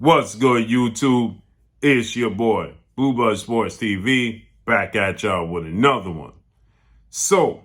What's good, YouTube? It's your boy, Booba Sports TV, back at y'all with another one. So,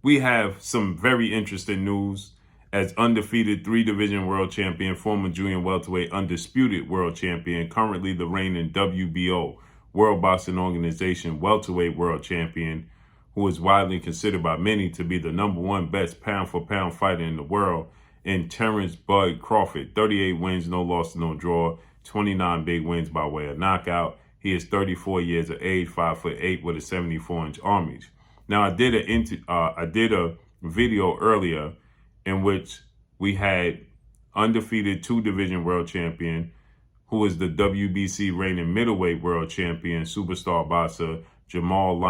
we have some very interesting news as undefeated 3-division world champion, former junior welterweight undisputed world champion, currently the reigning WBO, World Boxing Organization welterweight world champion, who is widely considered by many to be the #1 best pound-for-pound fighter in the world, and Terence Bud Crawford, 38 wins, no loss, no draw, 29 big wins by way of knockout. He is 34 years of age, 5'8" with a 74-inch arm reach. Now, I did a video earlier in which we had undefeated 2-division world champion, who is the WBC reigning middleweight world champion, superstar boxer JERMALL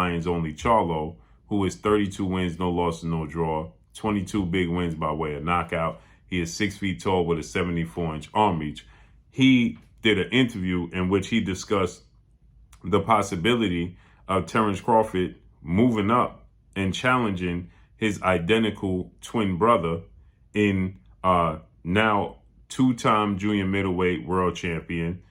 Charlo, who is 32 wins, no losses, no draw, 22 big wins by way of knockout. He is 6 feet tall with a 74-inch arm reach. He did an interview in which he discussed the possibility of Terence Crawford moving up and challenging his identical twin brother in now two-time junior middleweight world champion,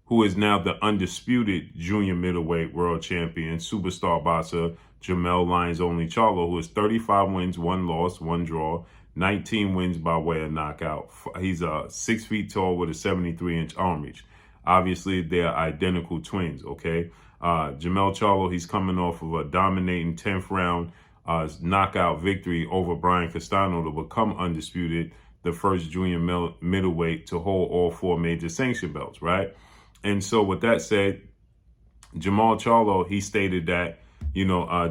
who is now the undisputed junior middleweight world champion, superstar boxer JERMELL Charlo, who is 35 wins, 1 loss, 1 draw, 19 wins by way of knockout. He's 6 feet tall with a 73-inch arm reach. Obviously, they're identical twins, okay? JERMELL Charlo, he's coming off of a dominating 10th round knockout victory over Brian Castano to become undisputed, the first junior middleweight to hold all 4 major sanction belts, right? And so with that said, JERMALL Charlo, he stated that,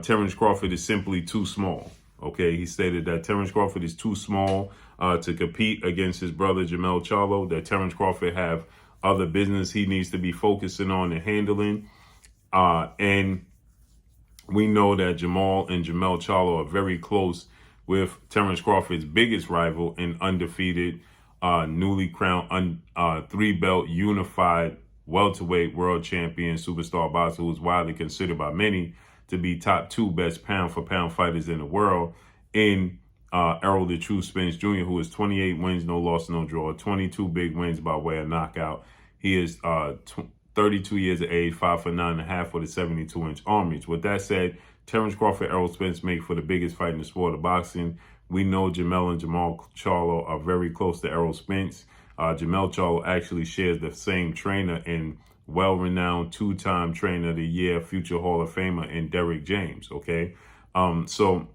Terence Crawford is simply too small. Okay, he stated that Terence Crawford is too small to compete against his brother JERMELL Charlo, that Terence Crawford have other business he needs to be focusing on and handling. And we know that JERMALL and JERMELL Charlo are very close with Terence Crawford's biggest rival and undefeated, newly crowned 3-belt unified welterweight world champion, superstar boxer, who is widely considered by many to be top 2 best pound-for-pound fighters in the world, in Errol the True Spence Jr., who is 28 wins, no loss, no draw, 22 big wins by way of knockout. He is 32 years of age, 5'9.5" with a 72-inch arm reach. With that said, Terence Crawford, Errol Spence make for the biggest fight in the sport of boxing. We know JERMELL and JERMALL Charlo are very close to Errol Spence. JERMELL Charlo actually shares the same trainer and well-renowned 2-time trainer of the year, future Hall of Famer, and Derrick James, okay? So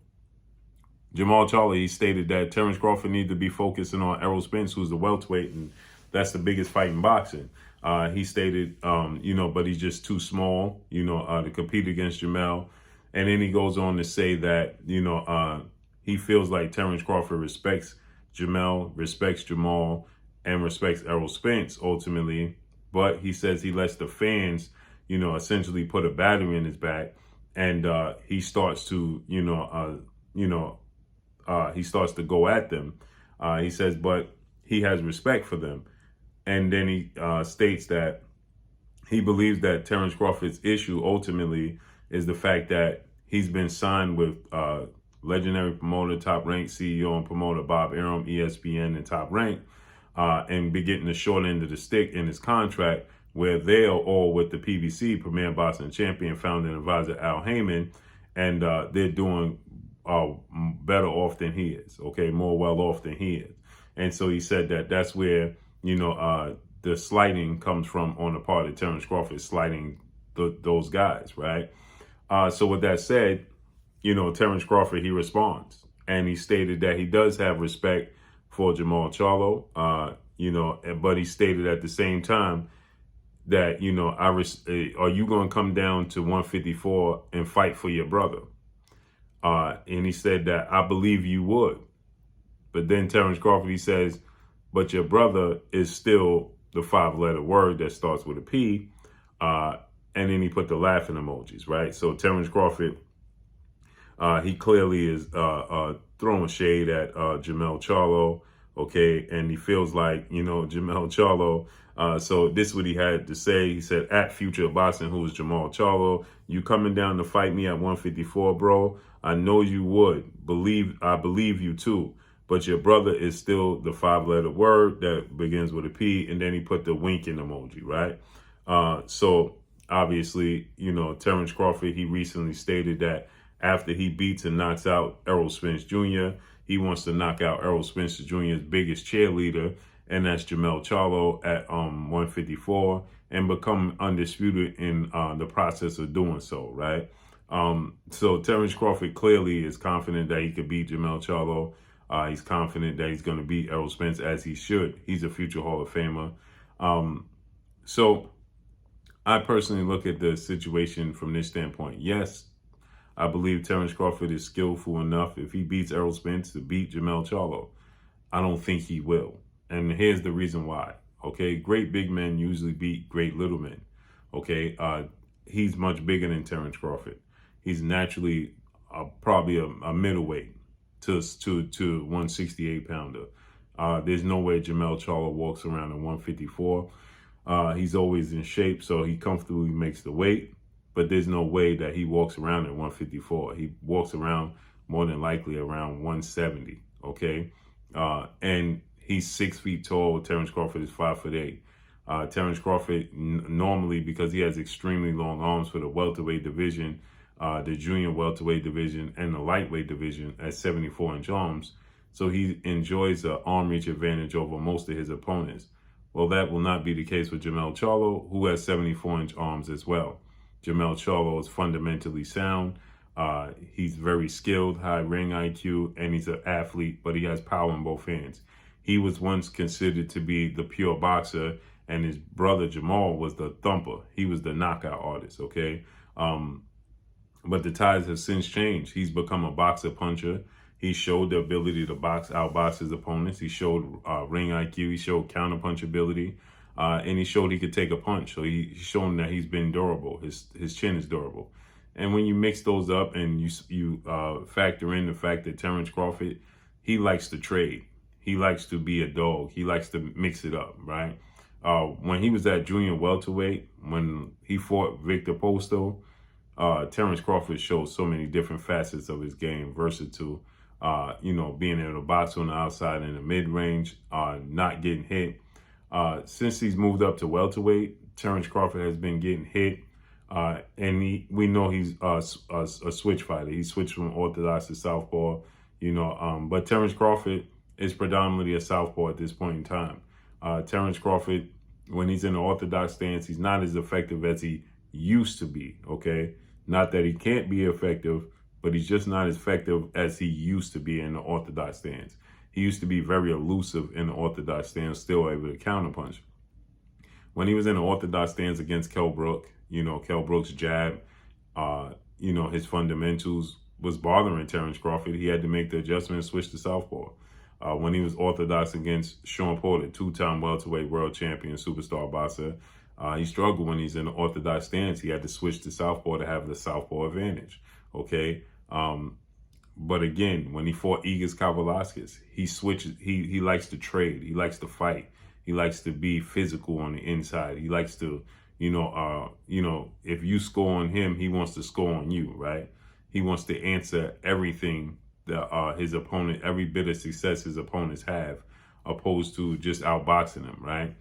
JERMALL Charlo, he stated that Terence Crawford needs to be focusing on Errol Spence, who's the welterweight, and that's the biggest fight in boxing. He stated, but he's just too small, to compete against JERMELL. And then he goes on to say that, he feels like Terence Crawford respects JERMELL, respects JERMALL, and respects Errol Spence ultimately. But he says he lets the fans, essentially put a battery in his back, and he starts to, he starts to go at them. He says, but he has respect for them. And then he states that he believes that Terence Crawford's issue ultimately is the fact that he's been signed with legendary promoter, Top Rank CEO and promoter Bob Arum, ESPN, and Top Rank, and be getting the short end of the stick in his contract, where they're all with the PBC, Premier Boxing Champion, founder and advisor Al Heyman, and they're doing better off than he is, okay, more well off than he is. And so he said that that's where, the slighting comes from on the part of Terence Crawford, slighting those guys, right? So with that said, Terence Crawford, he responds, and he stated that he does have respect for JERMALL Charlo, but he stated at the same time that, are you going to come down to 154 and fight for your brother? And he said that, I believe you would. But then Terence Crawford, he says, but your brother is still the 5-letter word that starts with a P. And then he put the laughing emojis, right? So Terence Crawford, he clearly is throwing shade at JERMELL Charlo, okay? And he feels like, JERMELL Charlo. So this is what he had to say. He said, at Future Boxing, who is JERMALL Charlo, you coming down to fight me at 154, bro? I know you would. I believe you too. but your brother is still the 5-letter word that begins with a P, and then he put the winking emoji, right? So obviously, Terence Crawford, he recently stated that after he beats and knocks out Errol Spence Jr., he wants to knock out Errol Spence Jr.'s biggest cheerleader, and that's JERMALL CHARLO at 154, and become undisputed in the process of doing so, right? So Terence Crawford clearly is confident that he could beat JERMALL CHARLO. He's confident that he's going to beat Errol Spence, as he should. He's a future Hall of Famer. So I personally look at the situation from this standpoint. Yes, I believe Terence Crawford is skillful enough, if he beats Errol Spence, to beat JERMALL CHARLO. I don't think he will. And here's the reason why. Okay, great big men usually beat great little men. Okay, he's much bigger than Terence Crawford. He's naturally probably a middleweight to 168 pounder. There's no way JERMALL CHARLO walks around at 154. He's always in shape, so he comfortably makes the weight. But there's no way that he walks around at 154. He walks around more than likely around 170, okay? And he's 6 feet tall. Terence Crawford is 5'8". Terence Crawford, normally, because he has extremely long arms for the welterweight division, the junior welterweight division, and the lightweight division at 74-inch arms, so he enjoys an arm reach advantage over most of his opponents. Well, that will not be the case with JERMALL CHARLO, who has 74-inch arms as well. JERMALL CHARLO is fundamentally sound. He's very skilled, high ring IQ, and he's an athlete, but he has power in both hands. He was once considered to be the pure boxer, and his brother JERMALL was the thumper. He was the knockout artist, okay? But the tides have since changed. He's become a boxer puncher. He showed the ability to outbox his opponents. He showed ring IQ. He showed counterpunchability. And he showed he could take a punch. So he's shown that he's been durable. His chin is durable. And when you mix those up and you factor in the fact that Terence Crawford, he likes to trade. He likes to be a dog. He likes to mix it up, right? When he was at junior welterweight, when he fought Victor Posto, Terence Crawford showed so many different facets of his game, versatile, being able to box on the outside in the mid-range, not getting hit. Since he's moved up to welterweight, Terence Crawford has been getting hit, and we know he's a switch fighter. He switched from orthodox to southpaw, but Terence Crawford is predominantly a southpaw at this point in time. Terence Crawford, when he's in the orthodox stance, he's not as effective as he used to be, okay? Not that he can't be effective, but he's just not as effective as he used to be in the orthodox stance. He used to be very elusive in the orthodox stance, still able to counterpunch. When he was in the orthodox stance against Kell Brook, Kell Brook's jab, his fundamentals was bothering Terence Crawford. He had to make the adjustment and switch to southpaw. When he was orthodox against Sean Porter, two-time welterweight world champion, superstar boxer, he struggled when he's in the orthodox stance. He had to switch to southpaw to have the southpaw advantage, okay? But again, when he fought Igis Kavalauskas, he switches. He likes to trade. He likes to fight. He likes to be physical on the inside. He likes to, if you score on him, he wants to score on you, right? He wants to answer everything that his opponent, every bit of success his opponents have, opposed to just outboxing him, right?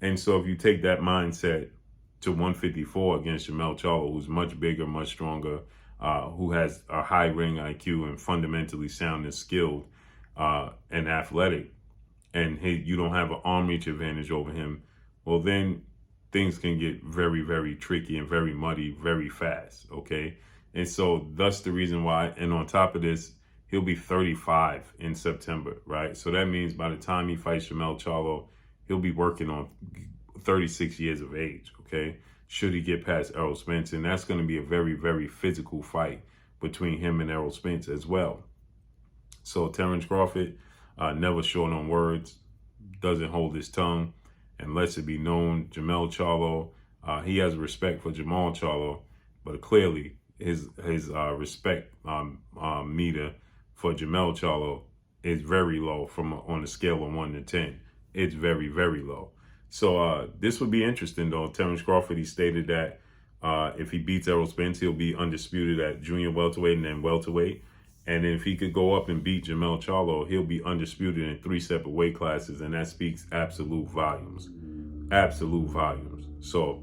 And so if you take that mindset to 154 against JERMALL CHARLO, who's much bigger, much stronger, who has a high ring IQ and fundamentally sound and skilled and athletic, and you don't have an arm reach advantage over him, well, then things can get very, very tricky and very muddy very fast, okay? And so that's the reason why. And on top of this, he'll be 35 in September, right? So that means by the time he fights JERMALL CHARLO, he'll be working on 36 years of age, okay? Should he get past Errol Spence. And that's going to be a very, very physical fight between him and Errol Spence as well. So Terence Crawford, never short on words, doesn't hold his tongue, and lets it be known. JERMALL CHARLO, he has respect for JERMALL CHARLO, but clearly his respect meter for JERMALL CHARLO is very low on a scale of 1 to 10. It's very, very low. So this would be interesting, though. Terence Crawford, he stated that if he beats Errol Spence, he'll be undisputed at junior welterweight and then welterweight. And if he could go up and beat JERMALL CHARLO, he'll be undisputed in 3 separate weight classes, and that speaks absolute volumes. Absolute volumes. So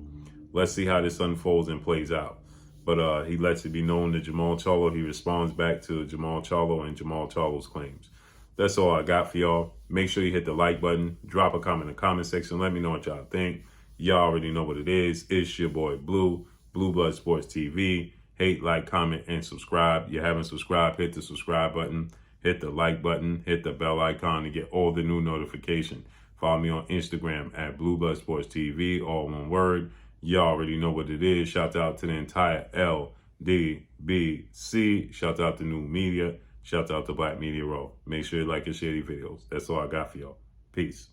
let's see how this unfolds and plays out. But he lets it be known that JERMALL CHARLO, he responds back to JERMALL CHARLO and JERMALL CHARLO's claims. That's all I got for y'all. Make sure you hit the like button. Drop a comment in the comment section. Let me know what y'all think. Y'all already know what it is. It's your boy Blue, Blue Blood Sports TV. Hate, like, comment, and subscribe. You haven't subscribed, hit the subscribe button. Hit the like button. Hit the bell icon to get all the new notifications. Follow me on Instagram at Blue Blood Sports TV, all one word. Y'all already know what it is. Shout out to the entire LDBC. Shout out to New Media. Shout out to Black Media Row. Make sure you like and share these videos. That's all I got for y'all. Peace.